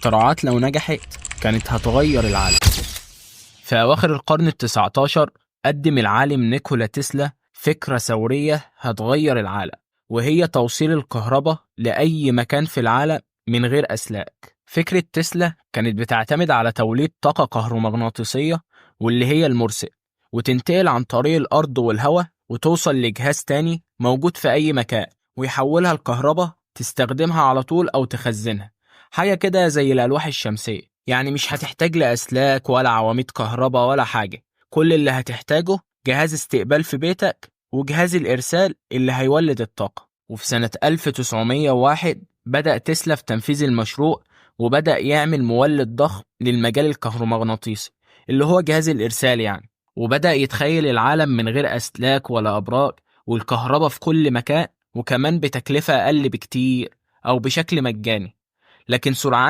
الاختراعات لو نجحت كانت هتغير العالم. في أواخر القرن ال19 قدم العالم نيكولا تسلا فكرة ثورية هتغير العالم، وهي توصيل الكهرباء لأي مكان في العالم من غير أسلاك. فكرة تسلا كانت بتعتمد على توليد طاقة كهرومغناطيسية واللي هي المرسل، وتنتقل عن طريق الأرض والهواء وتوصل لجهاز تاني موجود في أي مكان ويحولها الكهرباء تستخدمها على طول أو تخزنها، حاجة كده زي الألواح الشمسية. يعني مش هتحتاج لأسلاك ولا عواميد كهرباء ولا حاجة، كل اللي هتحتاجه جهاز استقبال في بيتك وجهاز الإرسال اللي هيولد الطاقة. وفي سنة 1901 بدأ تسلا في تنفيذ المشروع، وبدأ يعمل مولد ضخم للمجال الكهرومغناطيسي اللي هو جهاز الإرسال يعني، وبدأ يتخيل العالم من غير أسلاك ولا أبراج، والكهرباء في كل مكان، وكمان بتكلفة أقل بكتير أو بشكل مجاني. لكن سرعان